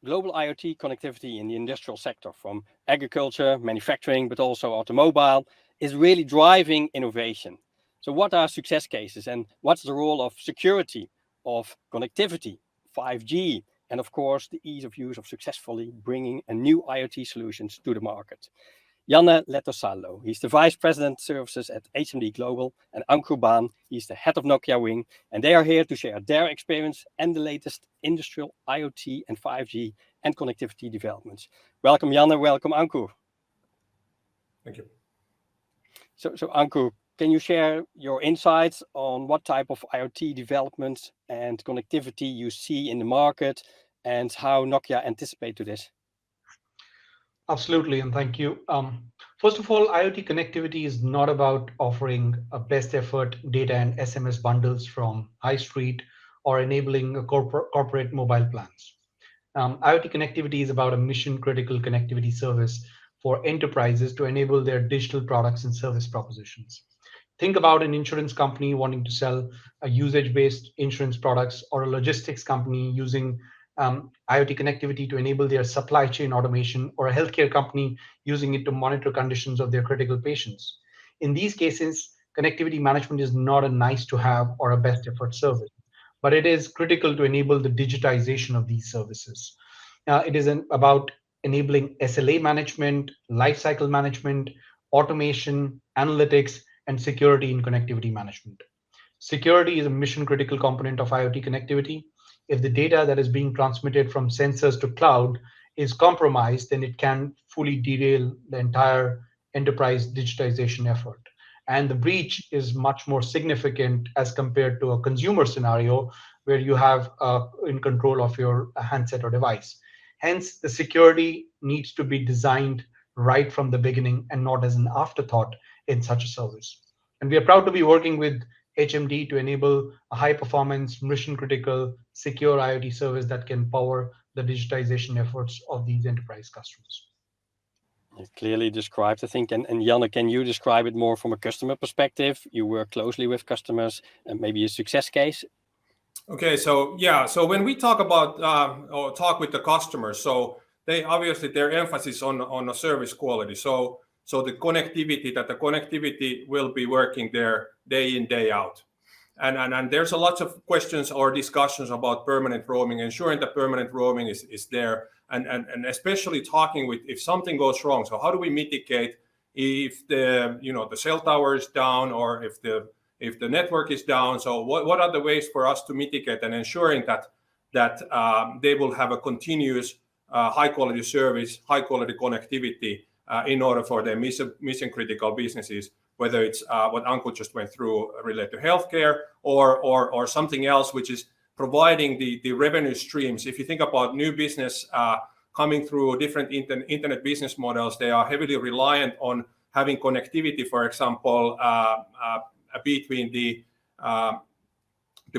global IoT connectivity in the industrial sector, from agriculture, manufacturing, but also automobile, is really driving innovation. So what are success cases and what's the role of security, of connectivity, 5G, and of course the ease of use of successfully bringing a new IoT solutions to the market? Janne Lehtosalo, he's the Vice President Services at HMD Global, and Ankur Bhan, he's the head of Nokia Wing, and they are here to share their experience and the latest industrial IoT and 5G and connectivity developments. Welcome Janne, welcome Ankur. Thank you. So Ankur, can you share your insights on what type of IoT developments and connectivity you see in the market and how Nokia anticipate to this? Absolutely, and thank you. First of all, IoT connectivity is not about offering a best effort data and SMS bundles from high street or enabling a corporate mobile plans. IoT connectivity is about a mission critical connectivity service for enterprises to enable their digital products and service propositions. Think about an insurance company wanting to sell a usage-based insurance products, or a logistics company using IoT connectivity to enable their supply chain automation, or a healthcare company using it to monitor conditions of their critical patients. In these cases, connectivity management is not a nice to have or a best effort service, but it is critical to enable the digitization of these services. It is about enabling SLA management, lifecycle management, automation, analytics, and security in connectivity management. Security is a mission critical component of IoT connectivity. If the data that is being transmitted from sensors to cloud is compromised, then it can fully derail the entire enterprise digitization effort. And the breach is much more significant as compared to a consumer scenario where you have in control of your handset or device. Hence, the security needs to be designed right from the beginning and not as an afterthought in such a service. And we are proud to be working with HMD to enable a high performance, mission critical, secure IoT service that can power the digitization efforts of these enterprise customers. Clearly described, I think. And Janne, can you describe it more from a customer perspective? You work closely with customers and maybe a success case. Okay, so yeah, so when we talk about or talk with the customers, so they obviously their emphasis on a service quality. So the connectivity will be working there day in, day out. And there's a lot of questions or discussions about permanent roaming, ensuring that permanent roaming is there, and especially talking with if something goes wrong. So how do we mitigate if the cell tower is down, or if the network is down? So what are the ways for us to mitigate and ensuring that they will have a continuous high quality service, high quality connectivity in order for their mission critical businesses, whether it's what Ankur just went through related to healthcare or something else, which is providing the revenue streams. If you think about new business coming through different internet business models, they are heavily reliant on having connectivity, for example, between the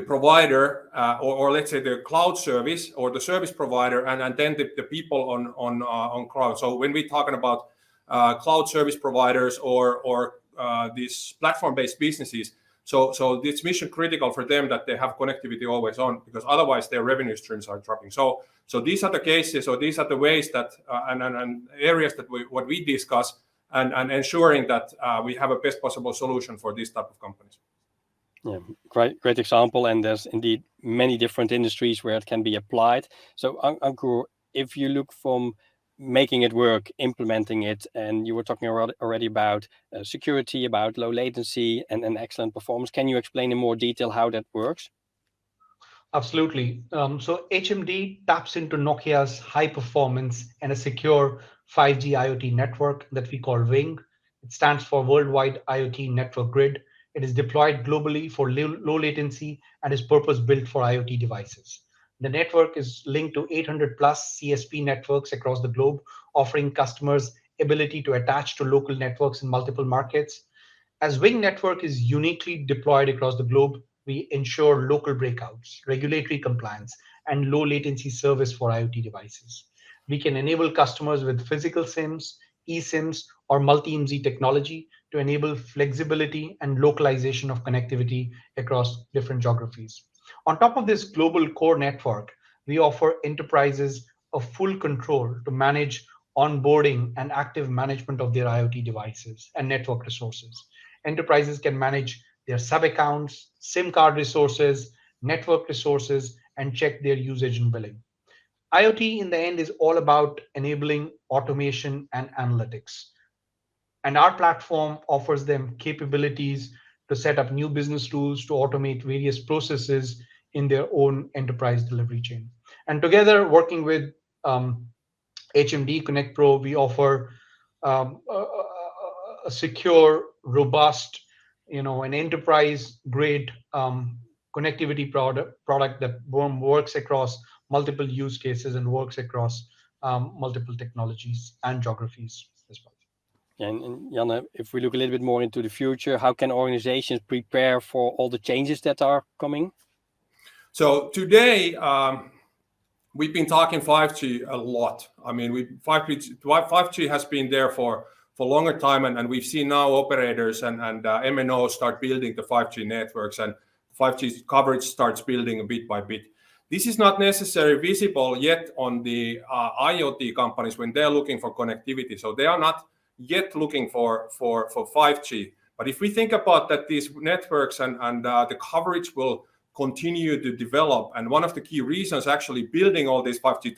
provider or let's say the cloud service or the service provider and then the people on cloud. So when we're talking about cloud service providers or these platform-based businesses, so it's mission critical for them that they have connectivity always on, because otherwise their revenue streams are dropping. So these are the cases, or these are the ways that and areas that we discuss and ensuring that we have a best possible solution for these type of companies. Yeah, great example, and there's indeed many different industries where it can be applied. So Ankur, if you look from making it work, implementing it, and you were talking already about security, about low latency and excellent performance, can you explain in more detail how that works? Absolutely. So HMD taps into Nokia's high performance and a secure 5G IoT network that we call Wing. It stands for Worldwide IoT Network Grid. It is deployed globally for low latency and is purpose built for IoT devices. The network is linked to 800 plus CSP networks across the globe, offering customers ability to attach to local networks in multiple markets. As Wing network is uniquely deployed across the globe, we ensure local breakouts, regulatory compliance, and low latency service for IoT devices. We can enable customers with physical SIMs, eSIMs, or multi-IMSI technology to enable flexibility and localization of connectivity across different geographies. On top of this global core network, we offer enterprises a full control to manage onboarding and active management of their IoT devices and network resources. Enterprises can manage their sub-accounts, SIM card resources, network resources, and check their usage and billing. IoT in the end is all about enabling automation and analytics. And our platform offers them capabilities to set up new business tools to automate various processes in their own enterprise delivery chain. And together, working with HMD Connect Pro, we offer a secure, robust, an enterprise-grade connectivity product that works across multiple use cases and works across multiple technologies and geographies as well. And Janne, if we look a little bit more into the future, how can organizations prepare for all the changes that are coming? So today, we've been talking 5G a lot. I mean, 5G has been there for a longer time, and we've seen now operators and MNOs start building the 5G networks, and 5G coverage starts building bit by bit. This is not necessarily visible yet on the IoT companies when they're looking for connectivity. So they are not yet looking for 5G. But if we think about that, these networks and the coverage will continue to develop, and one of the key reasons actually building all these 5G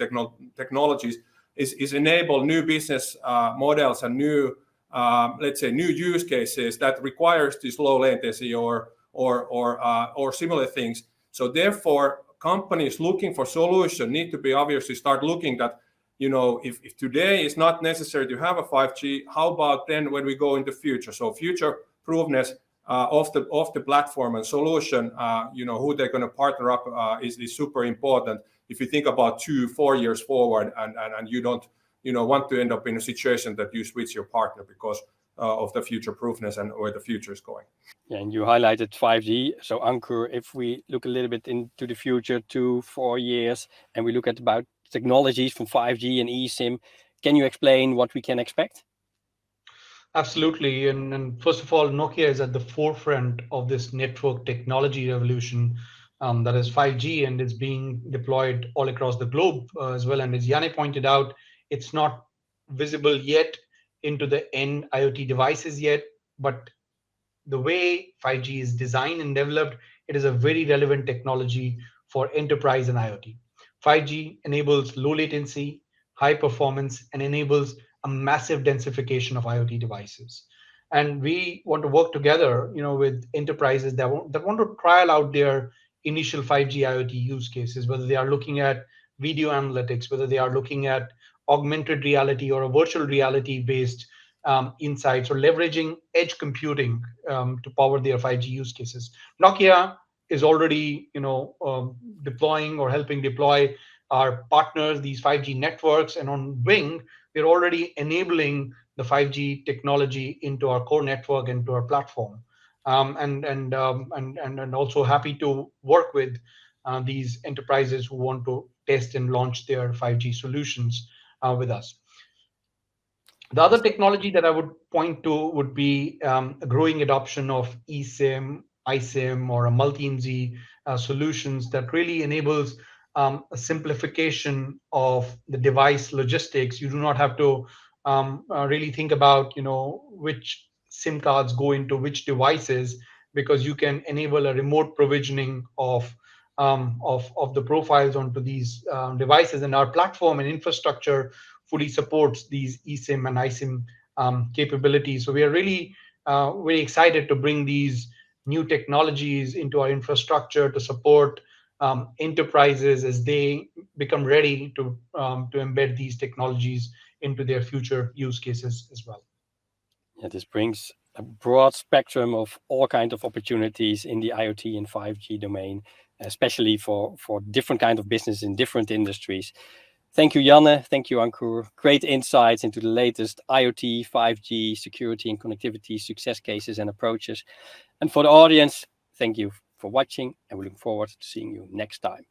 technologies is enable new business models and new, let's say, new use cases that requires this low latency or similar things. So therefore, companies looking for solution need to be obviously start looking that, if today is not necessary to have a 5G, how about then when we go in the future? So future proofness of the platform and solution, who they're going to partner up is super important. If you think about 2-4 years forward, and you don't want to end up in a situation that you switch your partner because of the future proofness and where the future is going. Yeah, and you highlighted 5G. So Ankur, if we look a little bit into the future, 2-4 years, and we look at about technologies from 5G and eSIM, can you explain what we can expect? Absolutely. And first of all, Nokia is at the forefront of this network technology revolution that is 5G, and is being deployed all across the globe as well. And as Janne pointed out, it's not visible yet into the end IoT devices yet, but the way 5G is designed and developed, it is a very relevant technology for enterprise and IoT. 5G enables low latency, high performance, and enables a massive densification of IoT devices. And we want to work together, with enterprises that want to trial out their initial 5G IoT use cases, whether they are looking at video analytics, whether they are looking at augmented reality or a virtual reality based insights, or leveraging edge computing to power their 5G use cases. Nokia is already, deploying or helping deploy our partners these 5G networks, and on Wing, we're already enabling the 5G technology into our core network and to our platform, and also happy to work with these enterprises who want to test and launch their 5G solutions with us. The other technology that I would point to would be a growing adoption of eSIM, iSIM, or a multi-IMSI solutions that really enables a simplification of the device logistics. You do not have to really think about, which SIM cards go into which devices, because you can enable a remote provisioning of the profiles onto these devices, and our platform and infrastructure fully supports these eSIM and iSIM capabilities. So we are really very excited to bring these new technologies into our infrastructure to support enterprises as they become ready to embed these technologies into their future use cases as well. Yeah, this brings a broad spectrum of all kinds of opportunities in the IoT and 5G domain, especially for different kinds of business in different industries. Thank you, Janne. Thank you, Ankur. Great insights into the latest IoT, 5G, security and connectivity success cases and approaches. And for the audience, thank you for watching, and we look forward to seeing you next time.